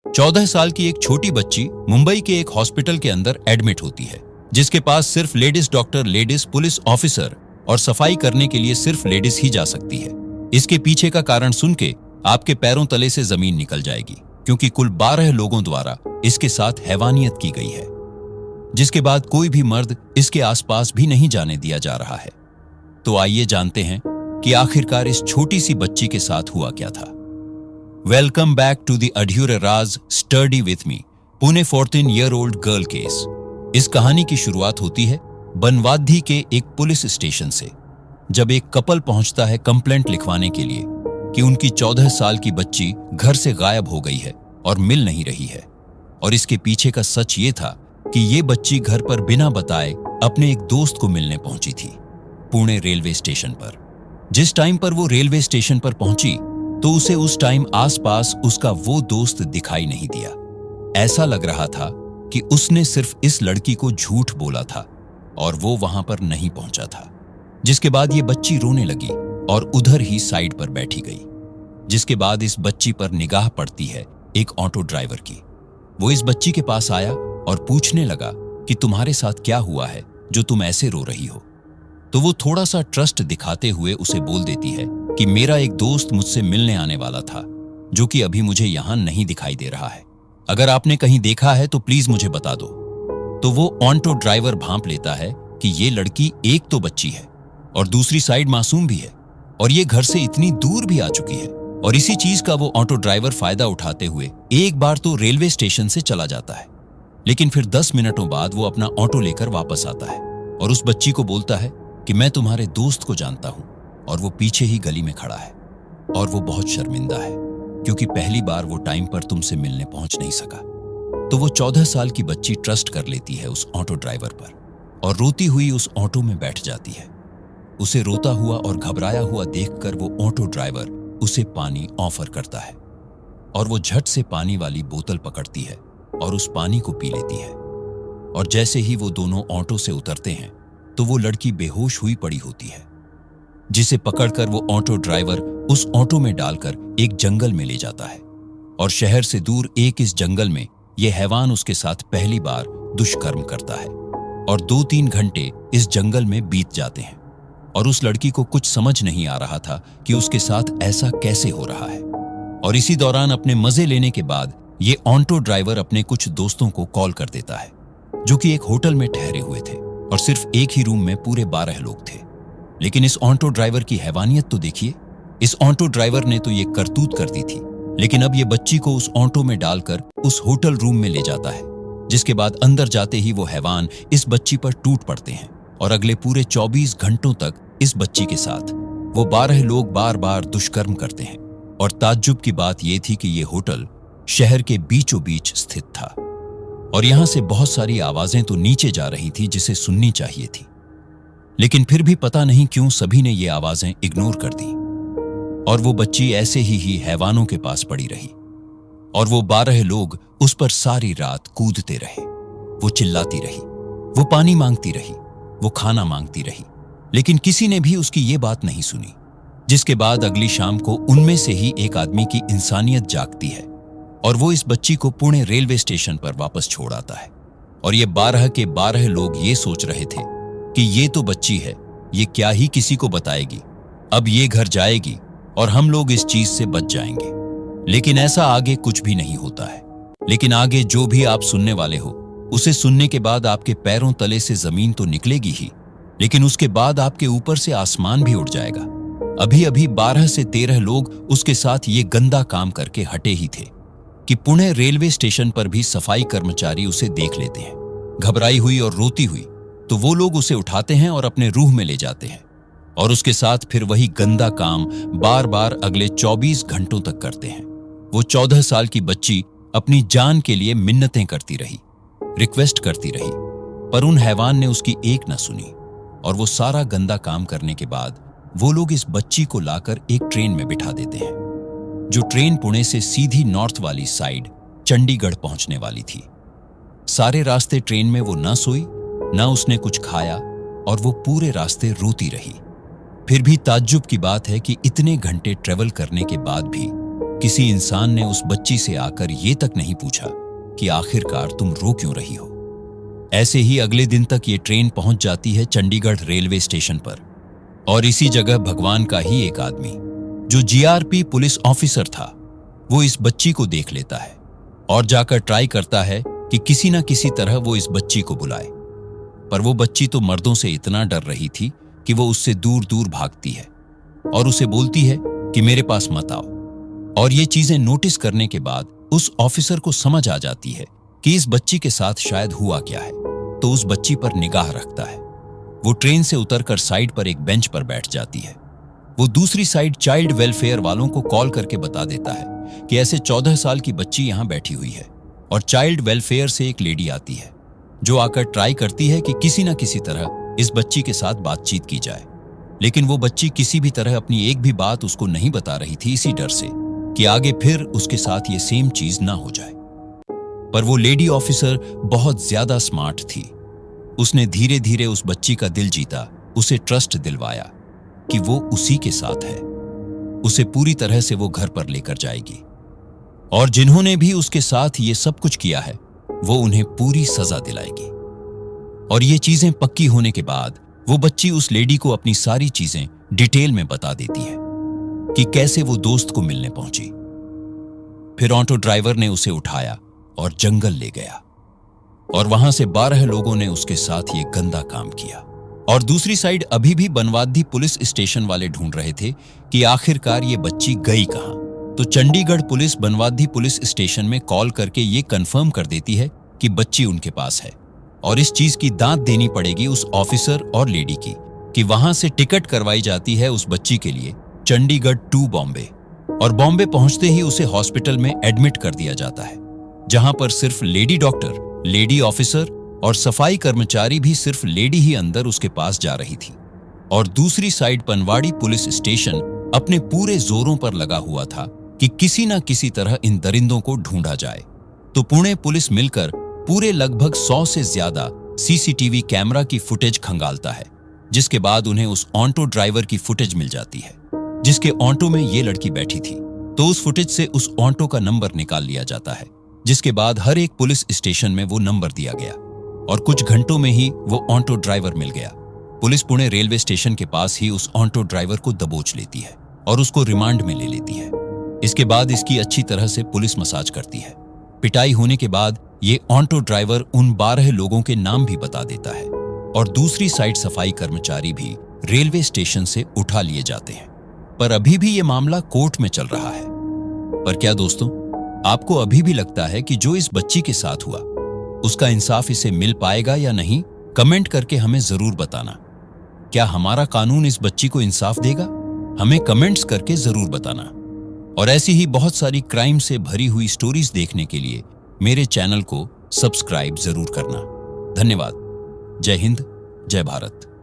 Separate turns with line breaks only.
14 साल की एक छोटी बच्ची मुंबई के एक हॉस्पिटल के अंदर एडमिट होती है, जिसके पास सिर्फ ladies doctor, ladies police officer और सफाई करने के लिए सिर्फ लेडीज ही जा सकती है। इसके पीछे का कारण सुन के आपके पैरों तले से जमीन निकल जाएगी, क्योंकि कुल 12 लोगों द्वारा इसके साथ हैवानियत की गई है, जिसके बाद कोई भी मर्द इसके आसपास भी नहीं जाने दिया जा रहा है। तो आइए जानते हैं कि आखिरकार इस छोटी सी बच्ची के साथ हुआ क्या था। वेलकम बैक टू द अड्यूरे Raj study with me, Pune 14-year-old girl case. इस कहानी की शुरुआत होती है बनवाद्दी के एक पुलिस स्टेशन से, जब एक कपल पहुंचता है कंप्लेंट लिखवाने के लिए कि उनकी 14 साल की बच्ची घर से गायब हो गई है और मिल नहीं रही है। और इसके पीछे का सच ये था कि ये बच्ची घर पर बिना बताए अपने एक दोस्त को मिलने पहुंची थी, पुणे रेलवे स्टेशन पर। जिस टाइम पर वो रेलवे स्टेशन पर पहुंची तो उसे उस टाइम आसपास उसका वो दोस्त दिखाई नहीं दिया। ऐसा लग रहा था कि उसने सिर्फ इस लड़की को झूठ बोला था और वो वहां पर नहीं पहुंचा था। जिसके बाद ये बच्ची रोने लगी और उधर ही साइड पर बैठी गई। जिसके बाद इस बच्ची पर निगाह पड़ती है एक ऑटो ड्राइवर की। वो इस बच्ची के पास आया और पूछने लगा कि तुम्हारे साथ क्या हुआ है जो तुम ऐसे रो रही हो। तो वो थोड़ा सा ट्रस्ट दिखाते हुए उसे बोल देती है कि मेरा एक दोस्त मुझसे मिलने आने वाला था, जो कि अभी मुझे यहां नहीं दिखाई दे रहा है। अगर आपने कहीं देखा है तो प्लीज मुझे बता दो। तो वो ऑटो ड्राइवर भांप लेता है कि ये लड़की एक तो बच्ची है और दूसरी साइड मासूम भी है, और ये घर से इतनी दूर भी आ चुकी है। और इसी चीज का वो ऑटो ड्राइवर फायदा उठाते हुए एक बार तो रेलवे स्टेशन से चला जाता है, लेकिन फिर 10 मिनटों बाद वो अपना ऑटो लेकर वापस आता है और उस बच्ची को बोलता है कि मैं तुम्हारे दोस्त को जानता हूं, और वो पीछे ही गली में खड़ा है और वो बहुत शर्मिंदा है क्योंकि पहली बार वो टाइम पर तुमसे मिलने पहुंच नहीं सका। तो वो 14 साल की बच्ची ट्रस्ट कर लेती है उस ऑटो ड्राइवर पर और रोती हुई उस ऑटो में बैठ जाती है। उसे रोता हुआ और घबराया हुआ देखकर वो ऑटो ड्राइवर उसे पानी ऑफर करता है और वो झट से पानी वाली बोतल पकड़ती है और उस पानी को पी लेती है। और जैसे ही वो दोनों ऑटो से उतरते हैं तो वो लड़की बेहोश हुई पड़ी होती है, जिसे पकड़कर वो ऑटो ड्राइवर उस ऑटो में डालकर एक जंगल में ले जाता है। और शहर से दूर एक इस जंगल में ये हैवान उसके साथ पहली बार दुष्कर्म करता है और 2-3 घंटे इस जंगल में बीत जाते हैं। और उस लड़की को कुछ समझ नहीं आ रहा था कि उसके साथ ऐसा कैसे हो रहा है। और इसी दौरान अपने मजे लेने के बाद ये ऑटो ड्राइवर अपने कुछ दोस्तों को कॉल कर देता है, जो कि एक होटल में ठहरे हुए थे और सिर्फ एक ही रूम में पूरे 12 लोग थे। लेकिन इस ऑटो ड्राइवर की हैवानियत तो देखिए। इस ऑटो ड्राइवर ने तो ये करतूत कर दी थी, लेकिन अब ये बच्ची को उस ऑटो में डालकर उस होटल रूम में ले जाता है। जिसके बाद अंदर जाते ही वो हैवान इस बच्ची पर टूट पड़ते हैं और अगले पूरे 24 घंटों तक इस बच्ची के साथ वो 12 लोग बार बार दुष्कर्म करते हैं। और ताज्जुब की बात यह थी कि ये होटल शहर के बीचों बीच स्थित था और यहां से बहुत सारी आवाजें तो नीचे जा रही थी जिसे सुननी चाहिए थी, लेकिन फिर भी पता नहीं क्यों सभी ने ये आवाजें इग्नोर कर दी और वो बच्ची ऐसे ही हैवानों के पास पड़ी रही और वो 12 लोग उस पर सारी रात कूदते रहे। वो चिल्लाती रही, वो पानी मांगती रही, वो खाना मांगती रही, लेकिन किसी ने भी उसकी ये बात नहीं सुनी। जिसके बाद अगली शाम को उनमें से ही एक आदमी की इंसानियत जागती है और वो इस बच्ची को पुणे रेलवे स्टेशन पर वापस छोड़ आता है। और ये 12 के 12 लोग ये सोच रहे थे कि ये तो बच्ची है, ये क्या ही किसी को बताएगी, अब ये घर जाएगी और हम लोग इस चीज से बच जाएंगे। लेकिन ऐसा आगे कुछ भी नहीं होता है। लेकिन आगे जो भी आप सुनने वाले हो, उसे सुनने के बाद आपके पैरों तले से जमीन तो निकलेगी ही, लेकिन उसके बाद आपके ऊपर से आसमान भी उड़ जाएगा। अभी अभी 12 से 13 लोग उसके साथ ये गंदा काम करके हटे ही थे कि पुणे रेलवे स्टेशन पर भी सफाई कर्मचारी उसे देख लेते हैं, घबराई हुई और रोती हुई। तो वो लोग उसे उठाते हैं और अपने रूह में ले जाते हैं और उसके साथ फिर वही गंदा काम बार बार अगले 24 घंटों तक करते हैं। वो 14 साल की बच्ची अपनी जान के लिए मिन्नतें करती रही, रिक्वेस्ट करती रही, पर उन हैवान ने उसकी एक न सुनी। और वो सारा गंदा काम करने के बाद वो लोग इस बच्ची को लाकर एक ट्रेन में बिठा देते हैं, जो ट्रेन पुणे से सीधी नॉर्थ वाली साइड चंडीगढ़ पहुंचने वाली थी। सारे रास्ते ट्रेन में वो न सोई, न उसने कुछ खाया और वो पूरे रास्ते रोती रही। फिर भी ताज्जुब की बात है कि इतने घंटे ट्रेवल करने के बाद भी किसी इंसान ने उस बच्ची से आकर ये तक नहीं पूछा कि आखिरकार तुम रो क्यों रही हो। ऐसे ही अगले दिन तक ये ट्रेन पहुंच जाती है चंडीगढ़ रेलवे स्टेशन पर, और इसी जगह भगवान का ही एक आदमी, जो जीआरपी पुलिस ऑफिसर था, वो इस बच्ची को देख लेता है और जाकर ट्राई करता है कि किसी ना किसी तरह वो इस बच्ची को बुलाए। पर वो बच्ची तो मर्दों से इतना डर रही थी कि वो उससे दूर दूर भागती है और उसे बोलती है कि मेरे पास मत आओ। और ये चीजें नोटिस करने के बाद उस ऑफिसर को समझ आ जाती है कि इस बच्ची के साथ शायद हुआ क्या है, तो उस बच्ची पर निगाह रखता है। वो ट्रेन से उतरकर साइड पर एक बेंच पर बैठ जाती है। वो दूसरी साइड चाइल्ड वेलफेयर वालों को कॉल करके बता देता है कि ऐसे 14 साल की बच्ची यहां बैठी हुई है, और चाइल्ड वेलफेयर से एक लेडी आती है जो आकर ट्राई करती है कि किसी न किसी तरह इस बच्ची के साथ बातचीत की जाए। लेकिन वो बच्ची किसी भी तरह अपनी एक भी बात उसको नहीं बता रही थी, इसी डर से कि आगे फिर उसके साथ ये सेम चीज ना हो जाए। पर वो लेडी ऑफिसर बहुत ज्यादा स्मार्ट थी। उसने धीरे धीरे उस बच्ची का दिल जीता, उसे ट्रस्ट दिलवाया कि वो उसी के साथ है, उसे पूरी तरह से वो घर पर लेकर जाएगी। और जिन्होंने भी उसके साथ ये सब कुछ किया है, वो उन्हें पूरी सजा दिलाएगी। और ये चीजें पक्की होने के बाद वो बच्ची उस लेडी को अपनी सारी चीजें डिटेल में बता देती है कि कैसे वो दोस्त को मिलने पहुंची। फिर ऑटो ड्राइवर ने उसे उठाया और जंगल ले गया, और वहां से 12 लोगों ने उसके साथ ये गंदा काम किया। और दूसरी साइड अभी भी बनवादी पुलिस स्टेशन वाले ढूंढ रहे थे कि आखिरकार ये बच्ची गई कहां। तो चंडीगढ़ पुलिस बनवादी पुलिस स्टेशन में कॉल करके ये कंफर्म कर देती है कि बच्ची उनके पास है, और इस चीज की दांत देनी पड़ेगी उस ऑफिसर और लेडी की कि वहां से टिकट करवाई जाती है उस बच्ची के लिए चंडीगढ़ टू बॉम्बे। और बॉम्बे पहुंचते ही उसे हॉस्पिटल में एडमिट कर दिया जाता है, जहां पर सिर्फ लेडी डॉक्टर, लेडी ऑफिसर और सफाई कर्मचारी भी सिर्फ लेडी ही अंदर उसके पास जा रही थी। और दूसरी साइड पनवाड़ी पुलिस स्टेशन अपने पूरे जोरों पर लगा हुआ था कि किसी न किसी तरह इन दरिंदों को ढूंढा जाए। तो पुणे पुलिस मिलकर पूरे लगभग 100 से ज्यादा सीसीटीवी कैमरा की फुटेज खंगालता है, जिसके बाद उन्हें उस ऑटो ड्राइवर की फुटेज मिल जाती है जिसके ऑटो में ये लड़की बैठी थी। तो उस फुटेज से उस ऑटो का नंबर निकाल लिया जाता है, जिसके बाद हर एक पुलिस स्टेशन में वो नंबर दिया गया, और कुछ घंटों में ही वो ऑटो ड्राइवर मिल गया। पुलिस पुणे रेलवे स्टेशन के पास ही उस ऑटो ड्राइवर को दबोच लेती है और उसको रिमांड में ले लेती है। इसके बाद इसकी अच्छी तरह से पुलिस मसाज करती है। पिटाई होने के बाद ये ऑटो ड्राइवर उन 12 लोगों के नाम भी बता देता है, और दूसरी साइड सफाई कर्मचारी भी रेलवे स्टेशन से उठा लिए जाते हैं। पर अभी भी ये मामला कोर्ट में चल रहा है। पर क्या दोस्तों, आपको अभी भी लगता है कि जो इस बच्ची के साथ हुआ उसका इंसाफ इसे मिल पाएगा या नहीं? कमेंट करके हमें जरूर बताना। क्या हमारा कानून इस बच्ची को इंसाफ देगा? हमें कमेंट्स करके जरूर बताना। और ऐसी ही बहुत सारी क्राइम से भरी हुई स्टोरीज देखने के लिए मेरे चैनल को सब्सक्राइब जरूर करना। धन्यवाद। जय हिंद, जय भारत।